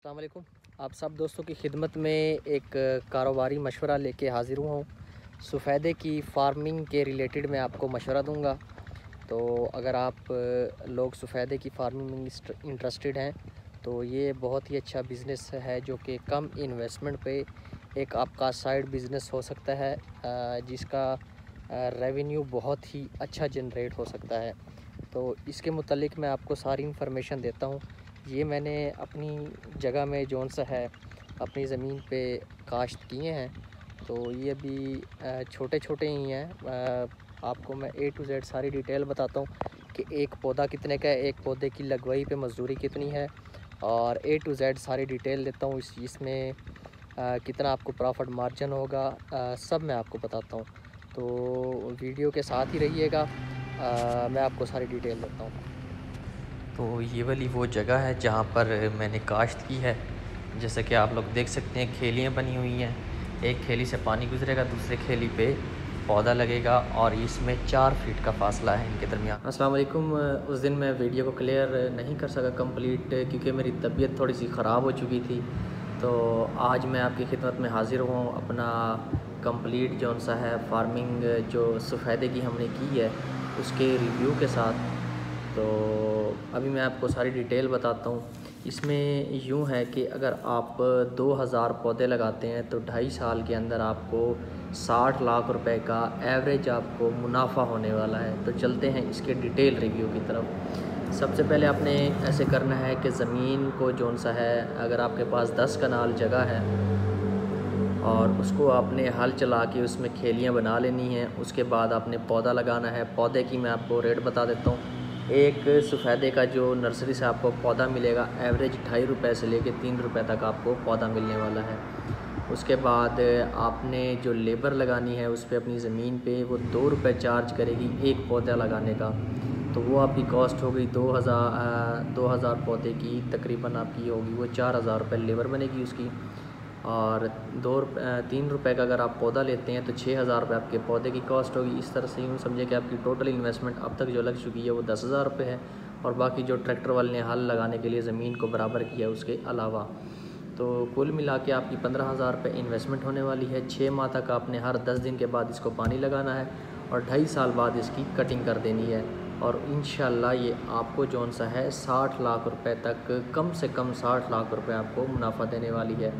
अस्सलाम वालेकुम। आप सब दोस्तों की खिदमत में एक कारोबारी मशवरा लेके हाज़िर हुआ हूँ। सफ़ेदे की फ़ार्मिंग के रिलेटेड मैं आपको मशवरा दूँगा। तो अगर आप लोग सफ़ेदे की फ़ार्मिंग में इंटरेस्टेड हैं तो ये बहुत ही अच्छा बिज़नेस है जो कि कम इन्वेस्टमेंट पे एक आपका साइड बिज़नेस हो सकता है, जिसका रेवेन्यू बहुत ही अच्छा जनरेट हो सकता है। तो इसके मुतालिक मैं आपको सारी इन्फॉर्मेशन देता हूँ। ये मैंने अपनी जगह में जौन सा है अपनी ज़मीन पे काश्त किए हैं। तो ये अभी छोटे छोटे ही हैं। आपको मैं A to Z सारी डिटेल बताता हूँ कि एक पौधा कितने का है, एक पौधे की लगवाई पे मज़दूरी कितनी है, और A to Z सारी डिटेल देता हूँ। इसमें कितना आपको प्रॉफिट मार्जिन होगा, सब मैं आपको बताता हूँ। तो वीडियो के साथ ही रहिएगा, मैं आपको सारी डिटेल देता हूँ। तो ये वाली वो जगह है जहाँ पर मैंने काश्त की है। जैसे कि आप लोग देख सकते हैं खेलियाँ बनी हुई हैं। एक खेली से पानी गुजरेगा, दूसरे खेली पे पौधा लगेगा, और इसमें 4 फीट का फासला है इनके दरमियान। अस्सलाम वालेकुम। उस दिन मैं वीडियो को क्लियर नहीं कर सका कंप्लीट, क्योंकि मेरी तबीयत थोड़ी सी ख़राब हो चुकी थी। तो आज मैं आपकी खिदमत में हाज़िर हूँ अपना कंप्लीट जौन सा है फार्मिंग जो सफ़ेदे की हमने की है उसके रिव्यू के साथ। तो अभी मैं आपको सारी डिटेल बताता हूँ। इसमें यूँ है कि अगर आप 2000 पौधे लगाते हैं तो 2.5 साल के अंदर आपको 60 लाख रुपए का एवरेज आपको मुनाफा होने वाला है। तो चलते हैं इसके डिटेल रिव्यू की तरफ। सबसे पहले आपने ऐसे करना है कि ज़मीन को जौन सा है, अगर आपके पास 10 कनाल जगह है और उसको आपने हल चला के उसमें खेलियाँ बना लेनी हैं। उसके बाद आपने पौधा लगाना है। पौधे की मैं आपको रेट बता देता हूँ। एक सफ़ेदे का जो नर्सरी से आपको पौधा मिलेगा एवरेज 2.5 रुपये से लेके 3 रुपये तक आपको पौधा मिलने वाला है। उसके बाद आपने जो लेबर लगानी है उस पर अपनी ज़मीन पे वो 2 रुपये चार्ज करेगी एक पौधा लगाने का। तो वो आपकी कॉस्ट हो गई 2000 पौधे की तकरीबन आपकी होगी वो 4000 रुपये लेबर बनेगी उसकी। और 3 रुपये का अगर आप पौधा लेते हैं तो 6000 रुपये आपके पौधे की कॉस्ट होगी। इस तरह से यूँ समझे कि आपकी टोटल इन्वेस्टमेंट अब तक जो लग चुकी है वो 10,000 रुपये है, और बाकी जो ट्रैक्टर वाले ने हल लगाने के लिए ज़मीन को बराबर किया उसके अलावा। तो कुल मिला के आपकी 15,000 रुपये इन्वेस्टमेंट होने वाली है। 6 माह तक आपने हर 10 दिन के बाद इसको पानी लगाना है और 2.5 साल बाद इसकी कटिंग कर देनी है। और इंशाल्लाह ये आपको जौन सा है 60 लाख रुपए तक, कम से कम 60 लाख रुपए आपको मुनाफा देने वाली है।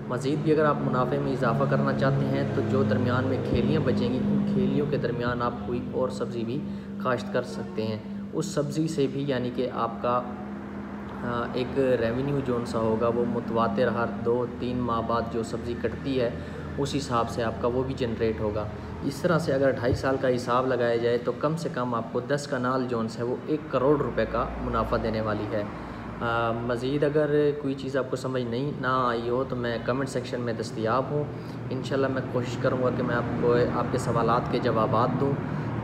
मज़ीद भी अगर आप मुनाफे में इजाफ़ा करना चाहते हैं तो जो दरमियान में खेलियाँ बचेंगी उन खेलियों के दरमियान आप कोई और सब्ज़ी भी काश्त कर सकते हैं। उस सब्ज़ी से भी यानी कि आपका एक रेवेन्यू जौन सा होगा वो मुतवातिर हर 2-3 माह बाद जो सब्ज़ी कटती है उस हिसाब से आपका वो भी जनरेट होगा। इस तरह से अगर 2.5 साल का हिसाब लगाया जाए तो कम से कम आपको 10 कनाल जौन सा है वो 1 करोड़ रुपए का मुनाफा देने वाली है। मज़ीद अगर कोई चीज़ आपको समझ नहीं ना आई हो तो मैं कमेंट सेक्शन में दस्तयाब हूँ। इंशाल्लाह मैं कोशिश करूँगा कि मैं आपको आपके सवालात के जवाबात दूँ।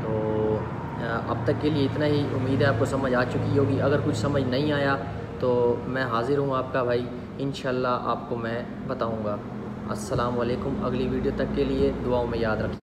तो अब तक के लिए इतना ही। उम्मीद है आपको समझ आ चुकी होगी। अगर कुछ समझ नहीं आया तो मैं हाज़िर हूँ आपका भाई, इंशाल्लाह आपको मैं बताऊँगा। अस्सलाम वालेकुम। अगली वीडियो तक के लिए दुआओं में याद रखिए।